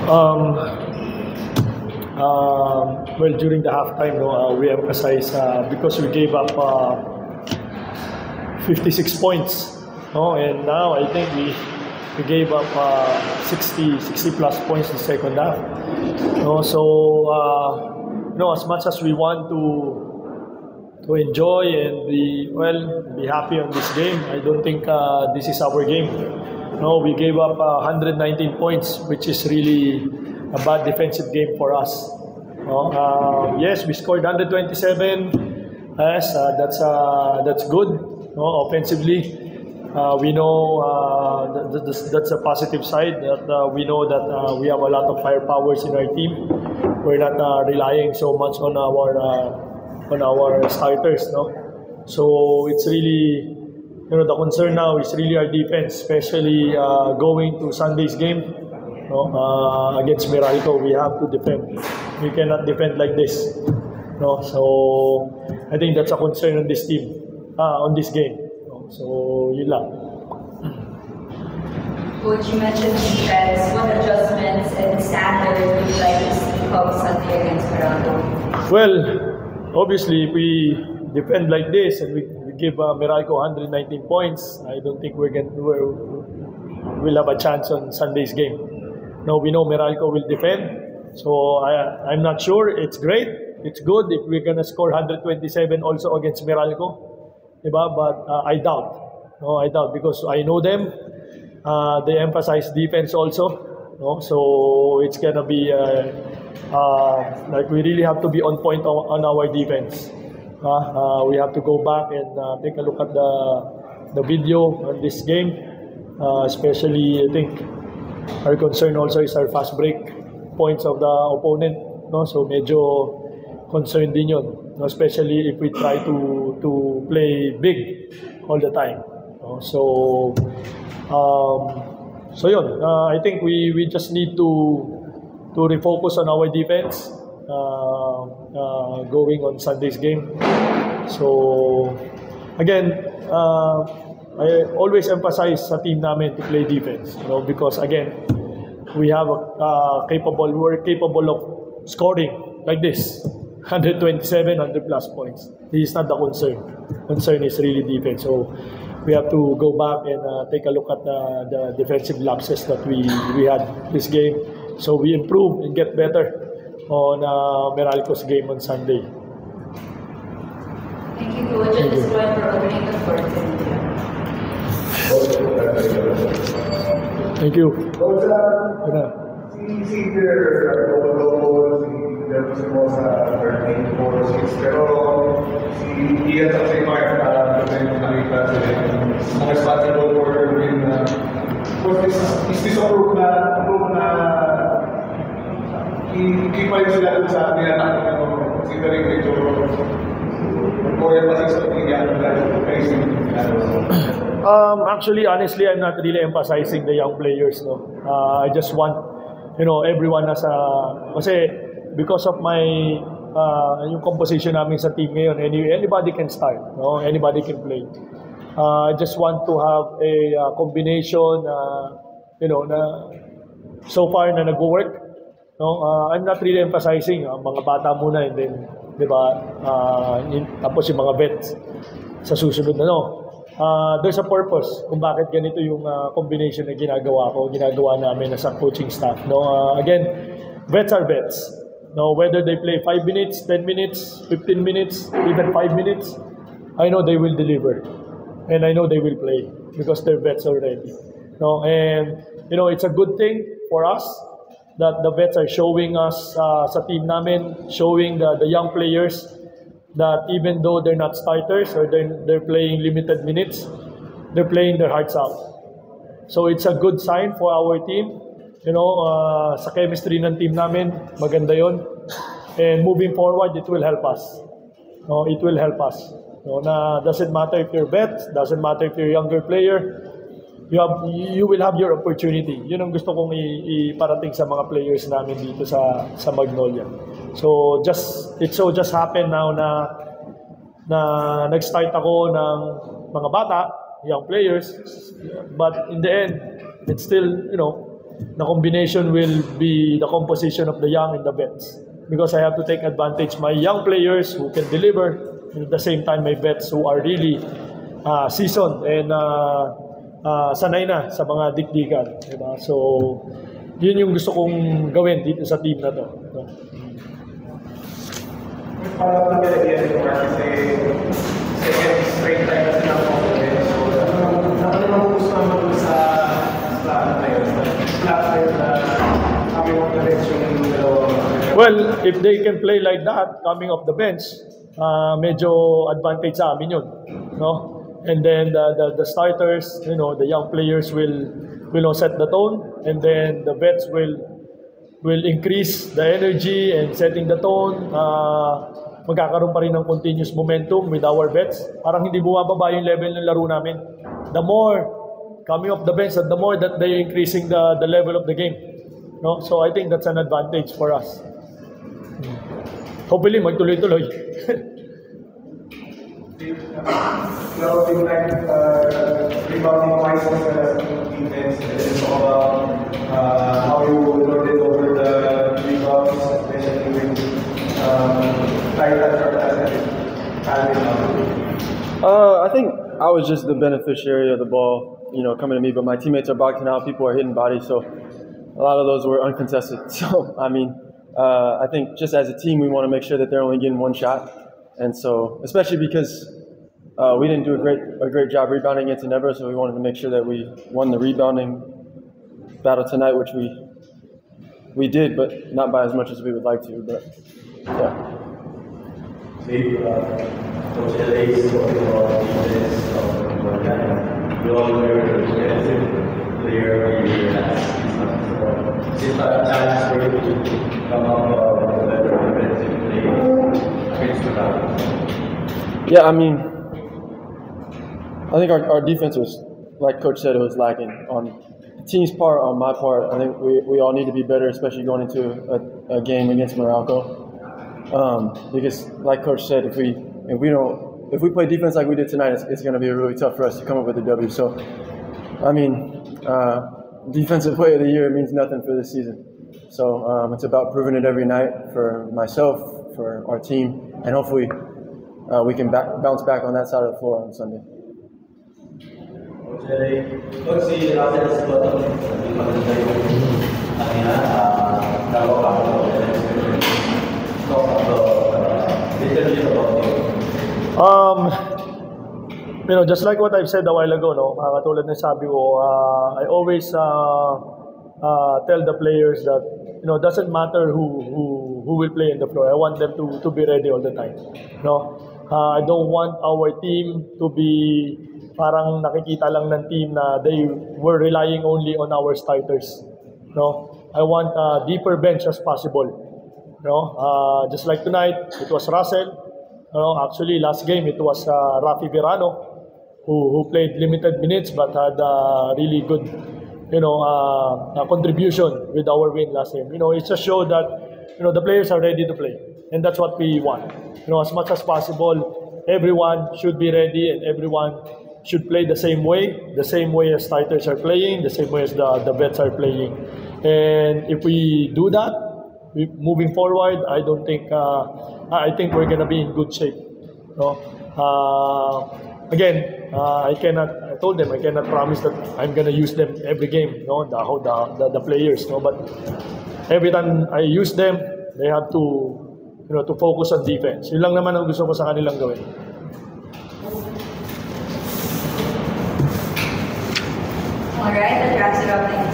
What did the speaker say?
Um, well, during the halftime, we emphasized because we gave up 56 points, and now I think we gave up 60 plus points in the second half. As much as we want to enjoy and be happy on this game, I don't think this is our game. No, we gave up 119 points, which is really a bad defensive game for us. Yes, we scored 127. Yes, that's good. Offensively, we know that's a positive side. That we know that we have a lot of firepowers in our team. We're not relying so much on our starters, no. So it's really, the concern now is really our defense, especially going to Sunday's game against Meralco. We have to defend. We cannot defend like this. No, so I think that's a concern on this team, on this game. So yun lang. Coach, you mentioned defense. What adjustments and standards would you like to see come Sunday against Meralco? Well, obviously, if we defend like this and we give Meralco 119 points, I don't think we'll have a chance on Sunday's game. No, we know Meralco will defend, so I'm not sure. It's great, it's good if we're gonna score 127 also against Meralco, diba? But I doubt. No, I doubt because I know them. They emphasize defense also. No? So it's gonna be like we really have to be on point on our defense. We have to go back and take a look at the video on this game. Especially, I think our concern also is our fast break points of the opponent. No? So medyo concerned din yun. No? Especially if we try to play big all the time. No? So yun. I think we just need to refocus on our defense going on Sunday's game. So again, I always emphasize sa team namin to play defense, because again, we're capable of scoring like this, 127, 100 plus points. This is not the concern. Concern is really defense. So we have to go back and take a look at the defensive lapses that we had this game. So we improve and get better on Meralco's game on Sunday. Thank you, Coach. At this point, we're opening the floor to you. Thank you. Coach, si Delpos mo sa 13-4-6, pero si Ian at si Mark nakita sila mga responsible for win. Is this a proof na i-keep sila dun sa tinatakot ng considering medyo more emphasis on the young facing? Actually, honestly, I'm not really emphasizing the young players. No, I just want, everyone as a, kasi because of my yung composition namin sa team ngayon, anybody can start, no? Anybody can play. I just want to have a combination, na so far na nag-work. No, I'm not really emphasizing mga bata muna and then, di ba? Tapos yung mga vets sa susunod na, no. There's a purpose kung bakit ganito yung combination na ginagawa namin as a coaching staff. No, again, vets are vets. No, whether they play 5 minutes, 10 minutes, 15 minutes, even 5 minutes, I know they will deliver, and I know they will play because they're vets already. No, and it's a good thing for us that the vets are showing us sa team namin, showing the young players that even though they're not starters or they're playing limited minutes, they're playing their hearts out. So it's a good sign for our team. Sa chemistry ng team namin, maganda yon. And moving forward, it will help us. No, it will help us. Doesn't matter if you're vet, doesn't matter if you're a younger player, you will have your opportunity. Yun ang gusto kong iparating sa mga players namin dito sa Magnolia. So it just happened now na nag-start ako ng mga bata, young players, but in the end, it's still, the combination will be the composition of the young and the vets. Because I have to take advantage my young players who can deliver, and at the same time my vets who are really seasoned and sanay na sa mga dikdikan. Diba? So, yun yung gusto kong gawin dito sa team na to. No? Para to get again, kasi second straight time kasi ng confidence. So, ano naman gusto naman sa plan na yun? Plan na yun na kami mo na-bench yung dalawa. Well, if they can play like that, coming off the bench, medyo advantage sa amin yun. No? And then the starters, you know, the young players will set the tone, and then the vets will increase the energy and setting the tone. Magkakaroon pa rin ng continuous momentum with our vets. Parang hindi bumababa yung level ng laro namin. The more coming off the bench, the more that they're increasing the level of the game. No? So I think that's an advantage for us. Hopefully, magtuloy-tuloy. Well, in like rebounding wise as well as defense, it's all about how you load it over the rebounds, especially with tight I think I was just the beneficiary of the ball, you know, coming to me, but my teammates are boxing out, people are hitting bodies, so a lot of those were uncontested. So, I mean, I think just as a team, we want to make sure that they're only getting one shot. And so, especially because we didn't do a great job rebounding against Ginebra, so we wanted to make sure that we won the rebounding battle tonight, which we did, but not by as much as we would like to. But yeah. Coach LA is talking about defense. You all were a defensive player of the year last season. Is it a challenge for you to come up with a better defensive player against Ronaldo? Yeah, I mean, I think our defense was, like Coach said, it was lacking on the team's part, on my part. I think we all need to be better, especially going into a game against Morocco. Because, like Coach said, if we play defense like we did tonight, it's going to be really tough for us to come up with a W. So, I mean, defensive player of the year means nothing for this season. So it's about proving it every night for myself, for our team, and hopefully we can bounce back on that side of the floor on Sunday. Coach, si Russell Scott, hindi maganda yung kanina, nagawa ko talk about little about you know, just like what I've said a while ago, no, katulad ng sabi ko, I always tell the players that, you know, doesn't matter who will play in the floor. I want them to be ready all the time. No, I don't want our team to be parang nakikita lang ng team na they were relying only on our starters. No, I want a deeper bench as possible. No, just like tonight, it was Russell. Actually, last game it was Rafi Verano, who played limited minutes but had a really good, you know, contribution with our win last game. You know, it just showed that, you know, the players are ready to play, and that's what we want. You know, as much as possible, everyone should be ready and everyone should play the same way as starters are playing, the same way as the vets are playing. And if we do that, moving forward, I don't think I think we're gonna be in good shape. No, again, I told them I cannot promise that I'm gonna use them every game. No, the players. No, but every time I use them, they have to, you know, to focus on defense. Yun lang naman ang gusto ko sa kanilang gawin. All right, that wraps it up. Thank you.